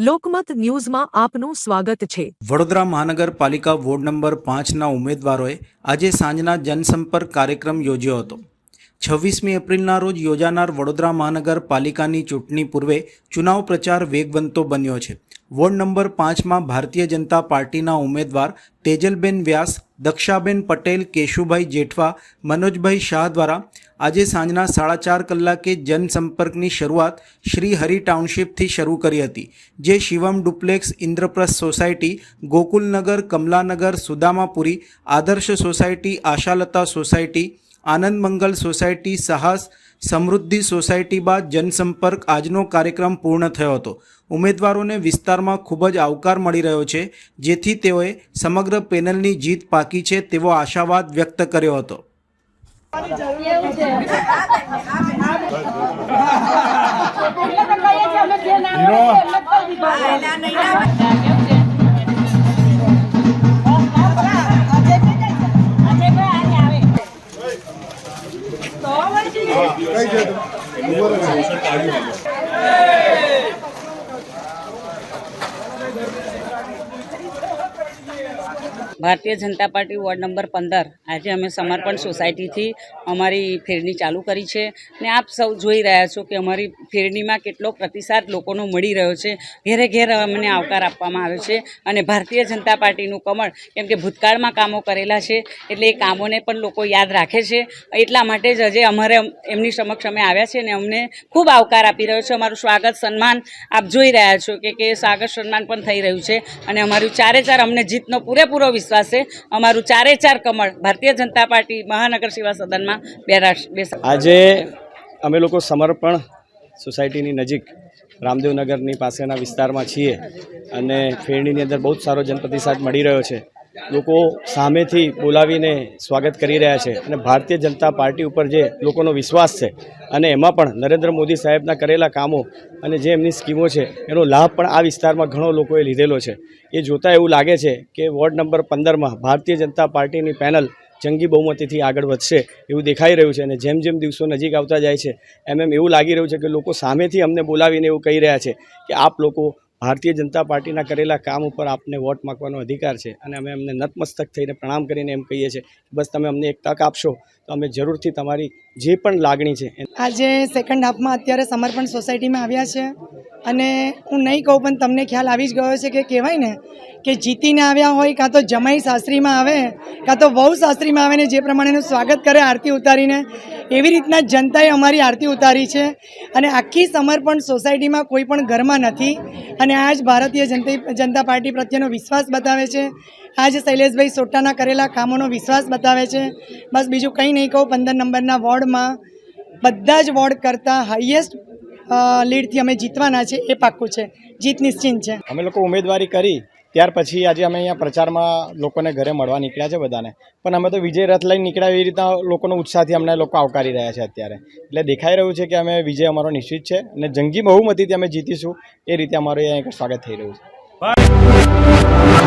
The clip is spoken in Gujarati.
લોકમત ન્યૂઝમાં આપનું સ્વાગત છે। વડોદરા મહાનગરપાલિકા વોર્ડ નંબર 5ના ઉમેદવારોએ આજે સાંજના જનસંપર્ક કાર્યક્રમ યોજ્યો હતો। 26મી એપ્રિલના રોજ યોજાનાર વડોદરા મહાનગરપાલિકાની ચૂંટણી પૂર્વે ચુનાવ પ્રચાર વેગવંતો બન્યો છે। વોર્ડ નંબર 5માં ભારતીય જનતા પાર્ટીના ઉમેદવાર તેજલબેન વ્યાસ, દક્ષાબેન પટેલ, કેશુભાઈ જેઠવા, મનોજભાઈ શાહ દ્વારા આજે સાંજના 4:30 કલાકે જનસંપર્કની શરૂઆત શ્રી હરિ ટાઉનશીપથી શરૂ કરી હતી, જે શિવમ ડુપ્લેક્સ, ઇન્દ્રપ્રસ્થ સોસાયટી, ગોકુલનગર, કમલાનગર, સુદામાપુરી, આદર્શ સોસાયટી, આશાલતા સોસાયટી, આનંદ મંગલ સોસાયટી, સાહસ, સમૃદ્ધિ સોસાયટી બાદ જનસંપર્ક આજનો કાર્યક્રમ પૂર્ણ થયો હતો। ઉમેદવારોને વિસ્તારમાં ખૂબ જ આવકાર મળી રહ્યો છે, જેથી તેઓએ સમગ્ર પેનલની જીત પાકી છે તેવો આશાવાદ વ્યક્ત કર્યો હતો। Bharatiya Janata party ward number 15 આજે અમે સમર્પણ સોસાયટીથી અમારી ફેરણી ચાલુ કરી છે ને આપ સૌ જોઈ રહ્યા છો કે અમારી ફેરણીમાં કેટલો પ્રતિસાદ લોકોનો મળી રહ્યો છે। ઘેરે ઘેર અમને આવકાર આપવામાં આવે છે અને ભારતીય જનતા પાર્ટીનું કમળ, કેમ કે ભૂતકાળમાં કામો કરેલા છે એટલે એ કામોને પણ લોકો યાદ રાખે છે। એટલા માટે જ આજે અમારે એમની સમક્ષ અમે આવ્યા છે અને અમને ખૂબ આવકાર આપી રહ્યો છે। અમારું સ્વાગત સન્માન આપ જોઈ રહ્યા છો કે સ્વાગત સન્માન પણ થઈ રહ્યું છે અને અમારું ચારે ચાર અમને જીતનો પૂરેપૂરો વિશ્વાસ છે। અમારું ચારે ચાર કમળ ભારતીય જનતા પાર્ટી મહાનગર સેવા સદનમાં બેસાડશે। આજે અમે લોકો સમર્પણ સોસાયટીની નજીક રામદેવનગરની પાસેના વિસ્તારમાં છીએ અને ફેરણીની અંદર બહુ જ સારો જનપ્રતિસાદ મળી રહ્યો છે। લોકો સામેથી બોલાવીને સ્વાગત કરી રહ્યા છે અને ભારતીય જનતા પાર્ટી ઉપર જે લોકોનો વિશ્વાસ છે અને એમાં પણ નરેન્દ્ર મોદી સાહેબના કરેલા કામો અને જે એમની સ્કીમો છે એનો લાભ પણ આ વિસ્તારમાં ઘણો લોકોએ લીધેલો છે। એ જોતાં એવું લાગે છે કે વોર્ડ નંબર 15માં ભારતીય જનતા પાર્ટીની પેનલ જંગી બહુમતીથી આગળ વધશે એવું દેખાઈ રહ્યું છે અને જેમ જેમ દિવસો નજીક આવતા જાય છે એમ એવું લાગી રહ્યું છે કે લોકો સામેથી અમને બોલાવીને એવું કહી રહ્યા છે કે આપ લોકો ભારતીય જનતા પાર્ટીના કરેલા કામ ઉપર આપને વોટ માંગવાનો અધિકાર છે અને અમે અમને નતમસ્તક થઈને પ્રણામ કરીને એમ કહીએ છીએ બસ તમે અમને એક તક આપશો તો અમે જરૂરથી તમારી જે પણ લાગણી છે। આજે સેકન્ડ હાફમાં અત્યારે સમર્પણ સોસાયટીમાં આવ્યા છે અને હું નહીં કહું પણ તમને ખ્યાલ આવી જ ગયો છે કે કહેવાય ને કે જીતીને આવ્યા હોય કાં તો જમાઈ સાસરીમાં આવે કાં તો વહુ સાસરીમાં આવે ને જે પ્રમાણેનું સ્વાગત કરે આરતી ઉતારીને, એવી રીતના જનતાએ અમારી આરતી ઉતારી છે અને આખી સમર્પણ સોસાયટીમાં કોઈ પણ ઘરમાં નથી અને આજ ભારતીય જનતા પાર્ટી પ્રત્યેનો વિશ્વાસ બતાવે છે। આજ શૈલેષભાઈ સોટાના કરેલા કામોનો વિશ્વાસ બતાવે છે। બસ બીજું કંઈ નહીં કહું। 15 નંબરના વોર્ડમાં બધા જ વોર્ડ કરતાં હાઈએસ્ટ લીડથી અમે જીતવાના છે, એ પાક્કું છે, જીત નિશ્ચિત છે। અમે લોકો ઉમેદવારી કરી ત્યાર પછી આજે અમે અહીંયા પ્રચારમાં લોકોને ઘરે મળવા નીકળ્યા છે બધાને, પણ અમે તો વિજય રથ લઈને નીકળ્યા એવી રીતના લોકોનો ઉત્સાહથી અમને લોકો આવકારી રહ્યા છે અત્યારે। એટલે દેખાઈ રહ્યું છે કે અમે વિજય અમારો નિશ્ચિત છે અને જંગી બહુમતીથી અમે જીતીશું એ રીતે અમારું અહીંયા સ્વાગત થઈ રહ્યું છે।